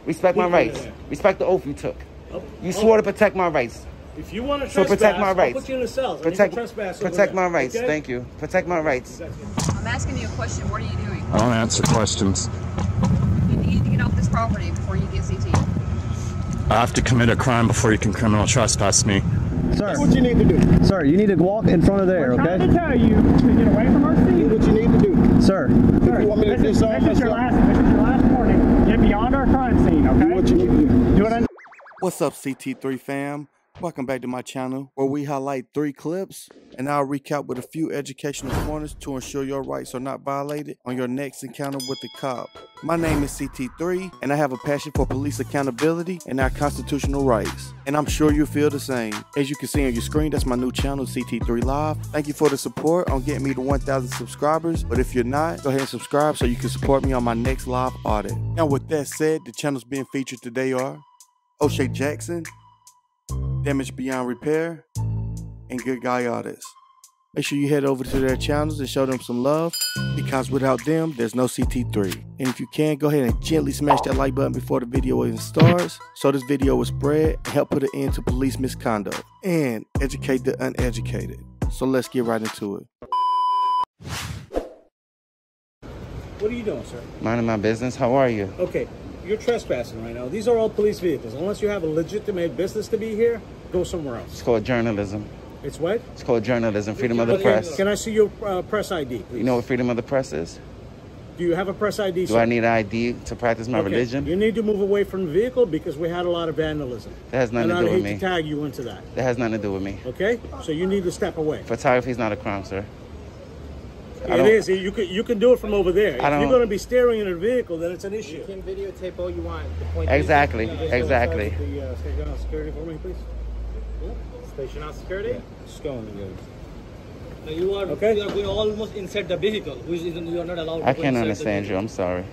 Respect my rights. Respect the oath you took. You swore to protect my rights. If you want to so protect my rights. I'll put you in the cells. Protect my rights. Okay? Thank you. Protect my rights. I'm asking you a question. What are you doing? I don't answer questions. You need to get off this property before you get CT. I have to commit a crime before you can criminal trespass me. Sir, that's what you need to do. Sir, you need to walk in front of there, okay? I'm trying to tell you to get away from our seat. Do what you need to do. Sir, if you want me to this is your last warning. Get beyond our crime scene, okay? Do what you need to do. Do what I What's up, CT3 fam? Welcome back to my channel where we highlight 3 clips and I'll recap with a few educational pointers to ensure your rights are not violated on your next encounter with the cop. My name is CT3 and I have a passion for police accountability and our constitutional rights. And I'm sure you feel the same. As you can see on your screen, that's my new channel, CT3 Live. Thank you for the support on getting me to 1,000 subscribers. But if you're not, go ahead and subscribe so you can support me on my next live audit. Now with that said, the channels being featured today are O'Shea Jackson, Damage Beyond Repair, and Good Guy Artists. Make sure you head over to their channels and show them some love, because without them, there's no CT3. And if you can, go ahead and gently smash that like button before the video even starts, so this video will spread and help put an end to police misconduct and educate the uneducated. So let's get right into it. What are you doing, sir? Minding my business. How are you? Okay. You're trespassing right now. These are all police vehicles. Unless you have a legitimate business to be here, go somewhere else. It's called journalism. It's what? It's called journalism. Freedom of the press. Can I see your press ID, please? You know what freedom of the press is? Do you have a press ID, sir? Do I need an ID to practice my religion? You need to move away from the vehicle because we had a lot of vandalism. That has nothing to do with me. And I hate to tag you into that. That has nothing to do with me. Okay? So you need to step away. Photography is not a crime, sir. It is. You can do it from over there. If you're going to be staring at a vehicle, then it's an issue. You can videotape all you want. Exactly. Exactly. Station house security for me, please. Station house security? Yeah. Just go in the You are going almost inside the vehicle, which is you are not allowed. I can't understand you. I'm sorry.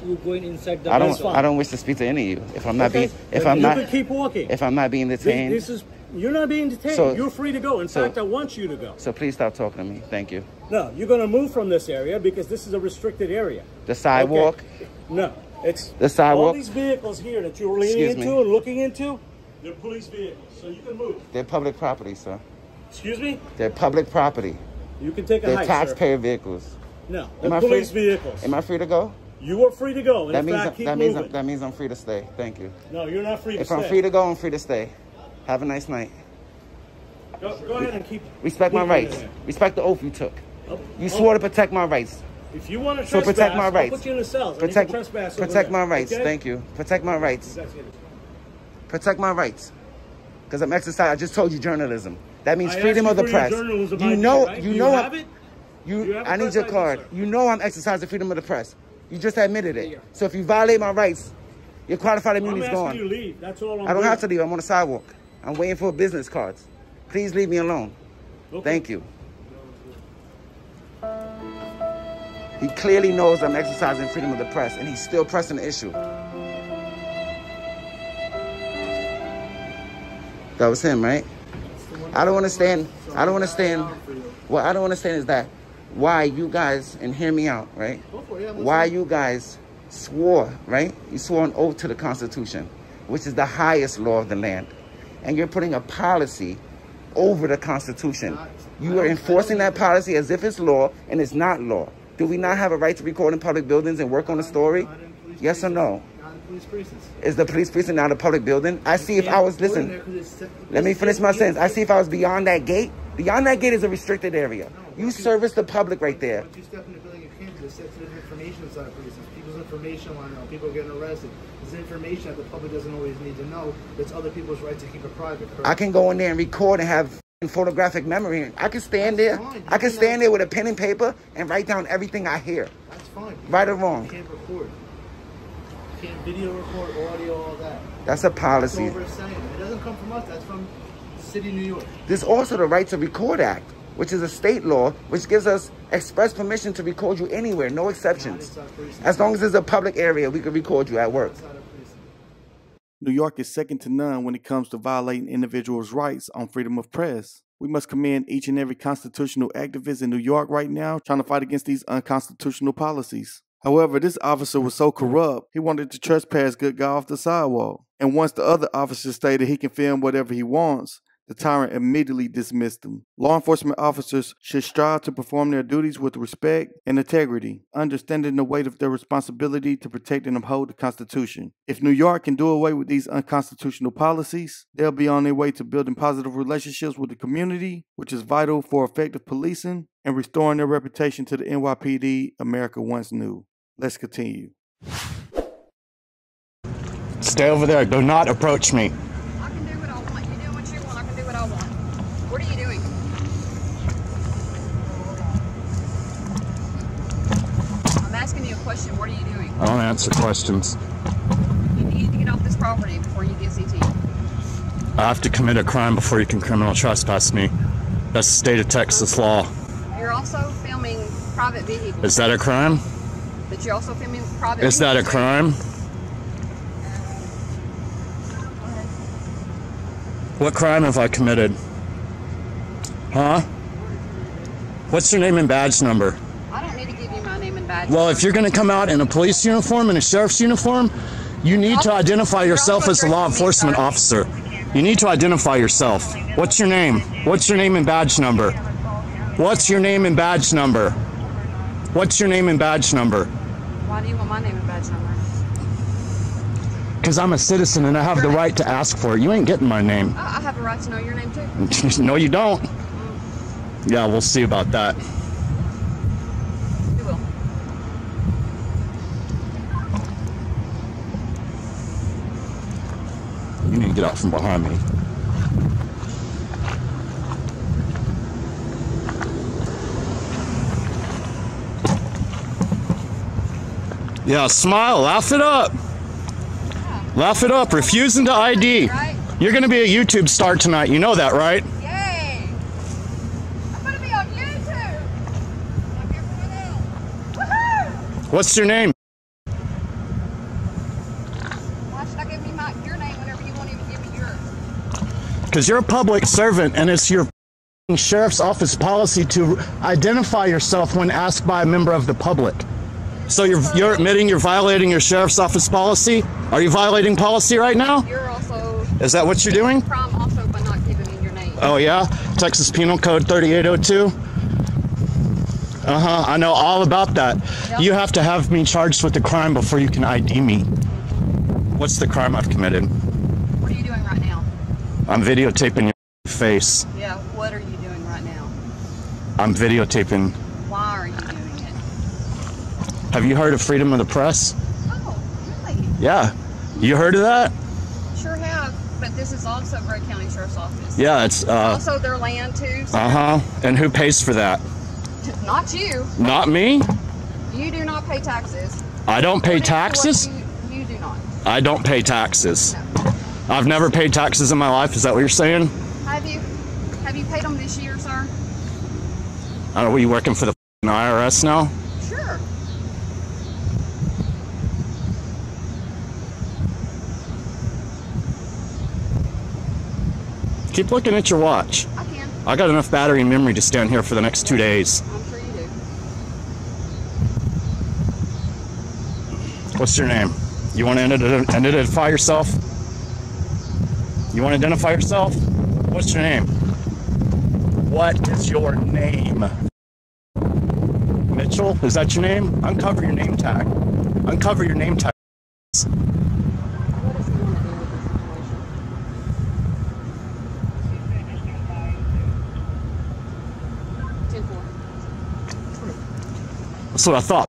You're going inside the vehicle. I don't wish to speak to any of you. If I'm not being, you can keep walking. If I'm not being detained. You're not being detained. So, you're free to go. In fact, I want you to go. So please stop talking to me. Thank you. No, you're going to move from this area because this is a restricted area. The sidewalk? Okay. No, it's the sidewalk. All these vehicles here that you're leaning into and looking into, they're police vehicles, so you can move. They're public property, sir. Excuse me? They're public property. You can take a hike, They're taxpayer vehicles. No, they're police vehicles. Am I free to go? You are free to go. That means I'm free to stay. Thank you. No, you're not free to stay. If I'm free to go, I'm free to stay. Have a nice night. Go ahead and respect my rights. Respect the oath you took. You swore to protect my rights. If you want to trespass, protect my rights. I'll put you in the cells. Protect my rights. Okay? Thank you. Protect my rights. Protect my rights. Because I'm exercising. I just told you journalism. That means freedom of the press. You know. I need your card. You know I'm exercising freedom of the press. You just admitted it. So if you violate my rights, your qualified immunity is gone. I'm asking you to leave. That's all I'm doing. I don't have to leave. I'm on the sidewalk. I'm waiting for business cards. Please leave me alone. Okay. Thank you. He clearly knows I'm exercising freedom of the press, and he's still pressing the issue. That was him, right? I don't understand. What I don't understand is that why you guys, and hear me out, right? Why you guys swore, right? You swore an oath to the Constitution, which is the highest law of the land. And you're putting a policy over the Constitution. You are enforcing that policy as if it's law, and it's not law. Do we not have a right to record in public buildings and work on a story? Yes or no? Is the police precinct not a public building? I see if I was, listen, let me finish my sentence. I see if I was beyond that gate. Beyond that gate is a restricted area. You service the public right there. But you step in the building, you can't. There's sensitive information inside of precincts. People's information want to know. People are getting arrested. There's information that the public doesn't always need to know. That's other people's right to keep it private. Correct? I can go in there and record and have photographic memory. I can stand there. I can stand there with a pen and paper and write down everything I hear. That's fine. Right or wrong. You can't record. You can't video record, audio, all that. That's a policy. That's what we're saying. It doesn't come from us. That's from the city of New York. There's also the Right to Record Act, which is a state law, which gives us express permission to record you anywhere, no exceptions. As long as it's a public area, we can record you at work. New York is second to none when it comes to violating individuals' rights on freedom of press. We must commend each and every constitutional activist in New York right now trying to fight against these unconstitutional policies. However, this officer was so corrupt, he wanted to trespass good guy off the sidewalk. And once the other officer stated he can film whatever he wants, the tyrant immediately dismissed him. Law enforcement officers should strive to perform their duties with respect and integrity, understanding the weight of their responsibility to protect and uphold the Constitution. If New York can do away with these unconstitutional policies, they'll be on their way to building positive relationships with the community, which is vital for effective policing and restoring their reputation to the NYPD America once knew. Let's continue. Stay over there. Do not approach me. I can do what I want. You do what you want. I can do what I want. What are you doing? I'm asking you a question. What are you doing? I don't answer questions. You need to get off this property before you get CT. I have to commit a crime before you can criminal trespass me. That's the state of Texas law. You're also filming private vehicles. Is that a crime? But you're also filming private Is that a vehicles. crime? What crime have I committed? Huh? What's your name and badge number? I don't need to give you my name and badge. Well, if you're going to come out in a police uniform and a sheriff's uniform, you need to identify yourself as a law enforcement officer. You need to identify yourself. What's your name? What's your name and badge number? What's your name and badge number? What's your name and badge number? Why do you want my name and badge number? Because I'm a citizen and I have the right to ask for it. You ain't getting my name. I have a right to know your name too. No, you don't. Yeah, we'll see about that. You will. You need to get out from behind me. Yeah, smile, laugh it up. Laugh it up, refusing to ID. Right? You're gonna be a YouTube star tonight, you know that, right? Yay! I'm gonna be on YouTube! Woohoo! What's your name? Why should I give you your name whenever you won't even give me yours? Because you're a public servant and it's your sheriff's office policy to identify yourself when asked by a member of the public. So you're admitting you're violating your sheriff's office policy? Are you violating policy right now? You're also... Is that what you're doing? Crime also by not giving me your name. Oh yeah? Texas Penal Code 3802? Uh-huh, I know all about that. Yep. You have to have me charged with the crime before you can ID me. What's the crime I've committed? What are you doing right now? I'm videotaping your face. Yeah, what are you doing right now? I'm videotaping. Why are you doing it? Have you heard of freedom of the press? Oh, really? Yeah. You heard of that? Sure have, but this is also Gray County Sheriff's Office. Yeah, it's also their land too. So And who pays for that? Not you. Not me? You do not pay taxes. I don't pay taxes? You do not. I don't pay taxes. No. I've never paid taxes in my life. Is that what you're saying? Have you paid them this year, sir? I don't know, are you working for the IRS now? Sure. Keep looking at your watch. I can. I got enough battery and memory to stand here for the next 2 days. I'm sure you do. What's your name? You want to identify yourself? You want to identify yourself? What's your name? What is your name? Mitchell? Is that your name? Uncover your name tag. Uncover your name tag. What does he want to do with this situation? 10-4. That's what I thought.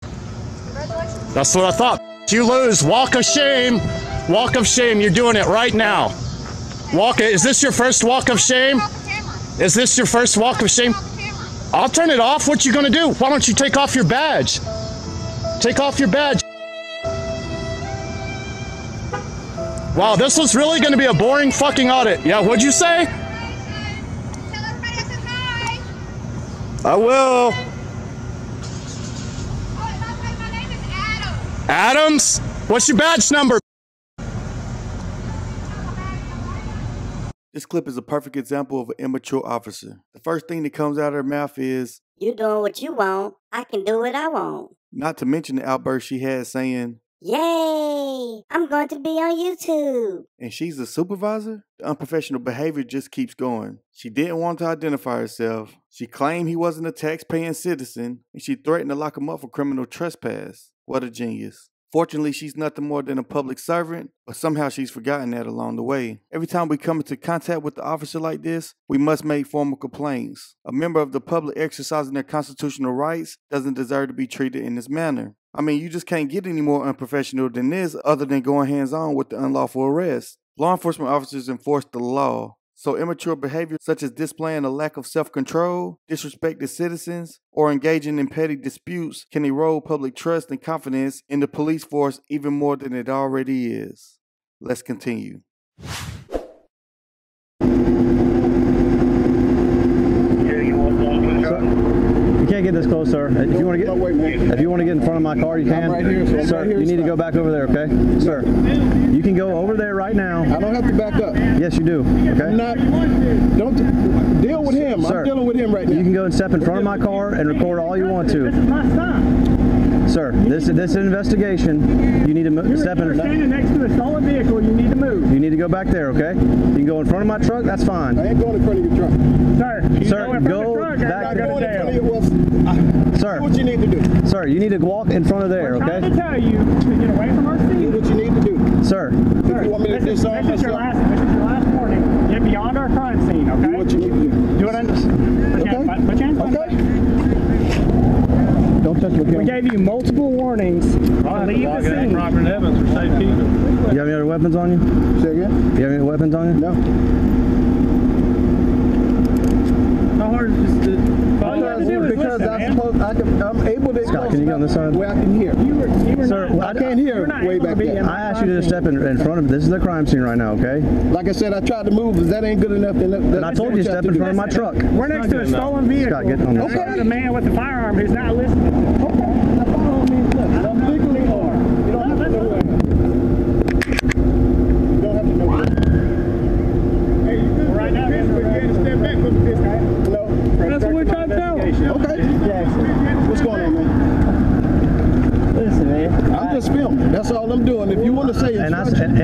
Congratulations. That's what I thought. You lose. Walk of shame. Walk of shame. You're doing it right now. Walk it. Is this your first walk of shame? Is this your first walk of shame? I'll turn it off. What you gonna do? Why don't you take off your badge? Take off your badge. Wow, this was really gonna be a boring fucking audit. Yeah, what'd you say? Tell everybody I said hi. I will. Oh, my name is Adam. Adams? What's your badge number? This clip is a perfect example of an immature officer. The first thing that comes out of her mouth is, You doing what you want, I can do what I want. Not to mention the outburst she had saying, "Yay! I'm going to be on YouTube." And she's a supervisor? The unprofessional behavior just keeps going. She didn't want to identify herself. She claimed he wasn't a tax-paying citizen, and she threatened to lock him up for criminal trespass. What a genius. Fortunately, she's nothing more than a public servant, but somehow she's forgotten that along the way. Every time we come into contact with the officer like this, we must make formal complaints. A member of the public exercising their constitutional rights doesn't deserve to be treated in this manner. I mean, you just can't get any more unprofessional than this other than going hands-on with the unlawful arrest. Law enforcement officers enforce the law. So immature behavior such as displaying a lack of self-control, disrespecting citizens, or engaging in petty disputes can erode public trust and confidence in the police force even more than it already is. Let's continue. You can't get this close, sir. If you want to get in front of my car, you can. I'm right here, so sir, you need to go back over there, okay? Sir, you can go over there right now. I don't have to back up. Yes, you do. Okay. I'm not. Don't deal with him. Sir, I'm dealing with him right now. You can go and step in front of my car and record all you want to. This is my stop. Sir, this is an investigation. You need to step in. You're standing next to a stolen vehicle. You need to move. You need to go back there, okay? You can go in front of my truck. That's fine. I ain't going in front of your truck. Sir, go back. Sir, do what you need to do. Sir, you need to walk in front of there, We're okay? trying to tell you to get away from our seat. Do what you need to do. Sir, if you want me to disarm this is your myself, last warning. Get beyond our crime scene, okay? do what you need to do. Do it. Put your hands on Okay. Don't touch my camera. We gave you multiple warnings to leave the scene. you have any other weapons on you? Say again? You have any weapons on you? No. How hard is this? Because I'm able to. Scott, can you get on this side? Where I can hear. Sir, I can't hear way back there. I asked you to step in front of. This is the crime scene right now, okay? Like I said, I tried to move. If that ain't good enough, then and I told you to step in front of my truck. We're next to a stolen vehicle. Scott, get on this. Okay. The man with the firearm who's not listening. Okay. I'm legally armed. You don't have to know where. You don't have to know where. Hey, you good? Right now, you can't step back from this guy. No. That's what we're trying to tell. Okay. What's going on, man? Listen, man. I'm just filming. That's all I'm doing. If you want to say and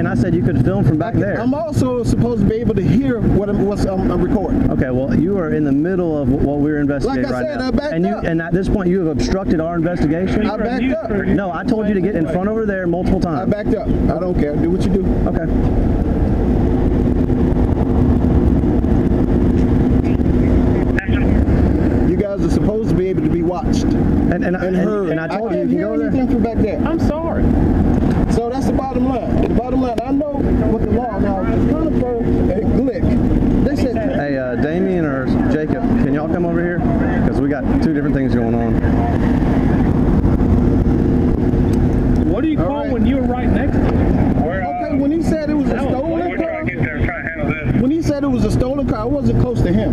I said you could film from back there. I'm also supposed to be able to hear what I'm recording. Okay, well, you are in the middle of what we're investigating like I said, now. I backed up. And at this point, you have obstructed our investigation. I backed up. No, I told you to get in front over there multiple times. I backed up. I don't care. Do what you do. Okay. You guys are supposed to be able to be watched and heard. And I told you can't hear anything from back there. I'm sorry. So that's the bottom line. The bottom line, I know what the law now. Conifer and Glick. They said, hey, Damien or Jacob, can y'all come over here? Because we got two different things going on. What do you call when you were right next to him? Okay, when he said it was a stolen car, when he said it was a stolen car, I wasn't close to him.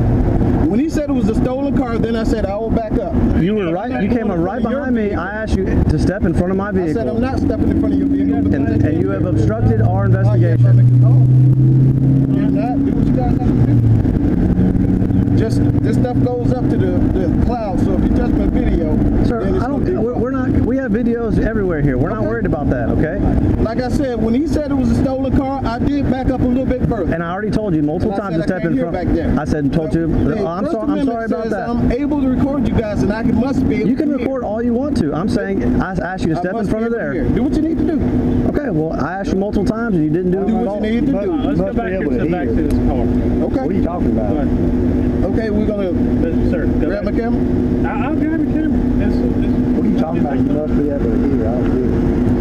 When he said it was a stolen car, then I said I will back up. You were right. You came up right behind me. I asked you to step in front of my vehicle. I said I'm not stepping in front of your vehicle. And you have obstructed our investigation. You're not. Do what you guys have to do. Just this stuff goes up to the cloud. So if you touch my video, sir, we're not. We have videos everywhere here. We're not worried about that. Okay. Like I said, when he said it was a stolen car, I did back up a little bit further. And I already told you multiple times to step in front. Back there. I said, told you. I'm sorry about that. I'm able to record you guys, and I must be able You can record all you want to. I'm saying I asked you to step in front of there. Do what you need to do. Okay. Well, I asked you multiple times, and you didn't do it. Do what you need to do. Let's go back to this car. Okay. What are you talking about? Okay, we're gonna grab my camera. I'll grab your camera. What are you talking about? You must be able to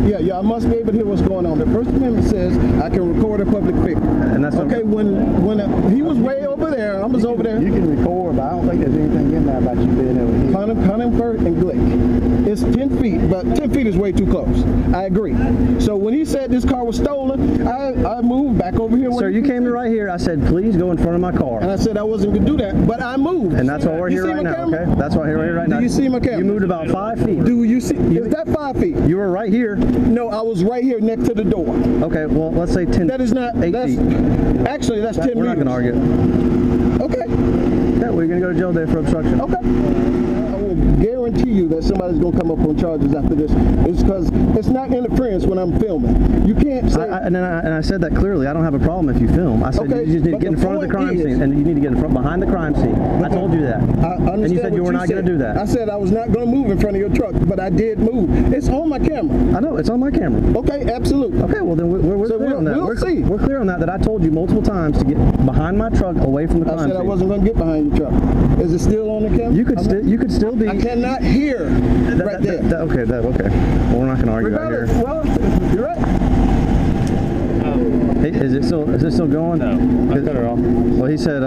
hear. Yeah, I must be able to hear what's going on. The First Amendment says I can record a public figure. And that's okay. When he was way over there, I was over there. You can record, but I don't think there's anything in there about you being able to hear. Conifer and Glick. It's 10 feet, but 10 feet is way too close. I agree. So when he said this car was stolen, I moved back over here. Sir, you came right here. I said, please go in front of my car. And I said I wasn't going to do that, but I moved. And that's why we're here right now, okay? That's why we're here right now. Do you see my camera? You moved about 5 feet. Do you see? Is that 5 feet? You were right here. No, I was right here next to the door. Okay, well, let's say 10. That is not 8 that's, feet. Actually, that's 10 We're not meters. going to argue. Okay. Yeah, we're going to go to jail today for obstruction. Okay. I will guarantee you that somebody's going to come up on charges after this. It's because it's not interference when I'm filming. You can't say... And I said that clearly. I don't have a problem if you film. I said you just need to get in front of the crime scene, and you need to get in front behind the crime scene. I told you that. And you said you were not going to do that. I said I was not going to move in front of your truck, but I did move. It's on my camera. I know, it's on my camera. Okay, absolutely. Okay, well then we're so clear on that. We'll see. We're clear on that I told you multiple times to get behind my truck away from the crime scene. I said I wasn't going to get behind your truck. Is it still on the camera? You could still be... I cannot hear right there. Okay. Well, we're not going to argue out here. Well, you're right. Hey, is it still going? No, I cut it off. Well, he said,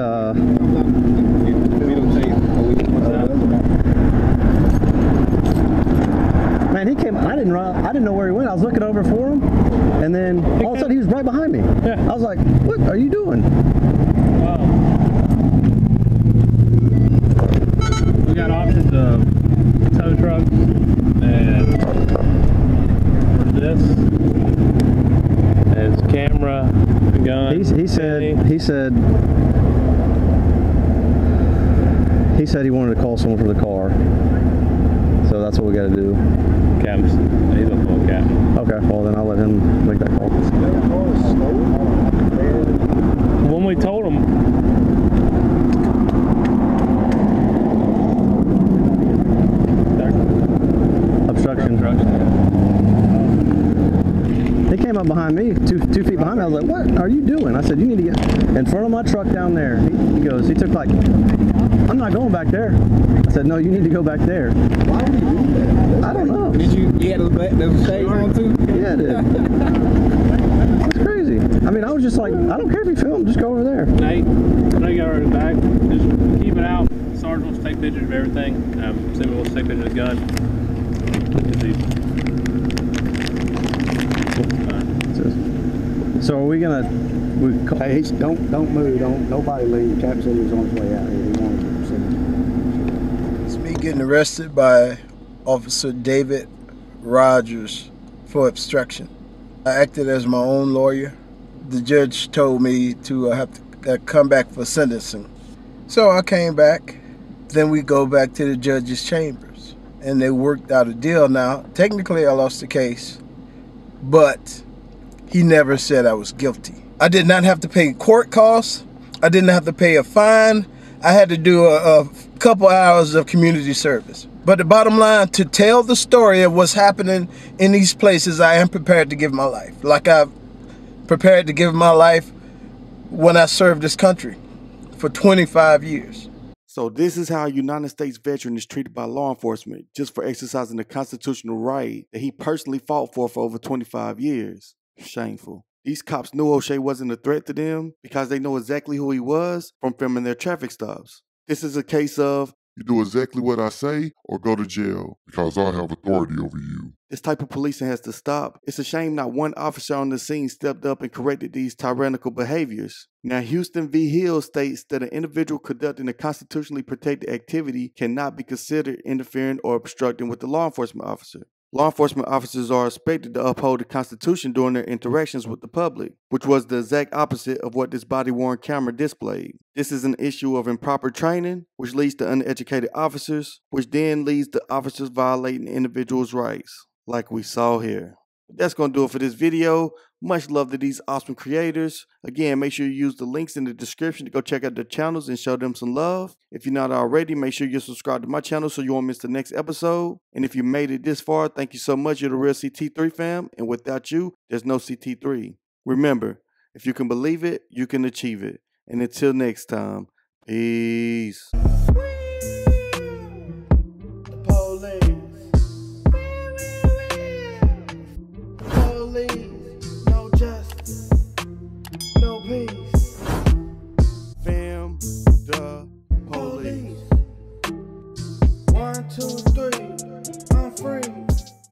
man, he came. I didn't know where he went. I was looking over for him, and then all of a sudden he was right behind me. Yeah. I was like, "What are you doing?" We got options of tow trucks and this. There's camera, gun. He said he wanted to call someone for the car. So that's what we got to do. Caps. He's a full cap. Okay, well then I'll let him make that call. When we told him, obstruction. He came up behind me, two feet behind me. I was like, "What are you doing?" I said, "You need to get in front of my truck down there." He took like, "I'm not going back there." I said, "No, you need to go back there." Why would you do that? I don't know. Did you had the shades on too? Yeah, I did. That's crazy. I mean, I was just like, I don't care if you film, just go over there. Nate, I know you got already back. Just keep it out. Sergeant wants to take pictures of everything. Sammy wants to take pictures of the gun. So are we gonna? Hey, don't move. Don't nobody leave. Cap said he was on his way out here. He wanted to proceed. It's me getting arrested by Officer David Rogers for obstruction. I acted as my own lawyer. The judge told me to have to come back for sentencing. So I came back. Then we go back to the judge's chambers. And they worked out a deal now. Technically, I lost the case. But he never said I was guilty. I did not have to pay court costs. I didn't have to pay a fine. I had to do a couple hours of community service. But the bottom line, to tell the story of what's happening in these places, I am prepared to give my life. Like I've prepared to give my life when I served this country for 25 years. So this is how a United States veteran is treated by law enforcement just for exercising the constitutional right that he personally fought for over 25 years. Shameful. These cops knew O'Shea wasn't a threat to them because they know exactly who he was from filming their traffic stops. This is a case of, you do exactly what I say or go to jail because I have authority over you. This type of policing has to stop. It's a shame not one officer on the scene stepped up and corrected these tyrannical behaviors. Now, Houston v. Hill states that an individual conducting a constitutionally protected activity cannot be considered interfering or obstructing with the law enforcement officer. Law enforcement officers are expected to uphold the Constitution during their interactions with the public, which was the exact opposite of what this body-worn camera displayed. This is an issue of improper training, which leads to uneducated officers, which then leads to officers violating individuals' rights, like we saw here. That's going to do it for this video. Much love to these awesome creators. Again, make sure you use the links in the description to go check out their channels and show them some love. If you're not already, make sure you subscribe to my channel so you won't miss the next episode. And if you made it this far, thank you so much. You're the real CT3 fam. And without you, there's no CT3. Remember, if you can believe it, you can achieve it. And until next time, peace. Police.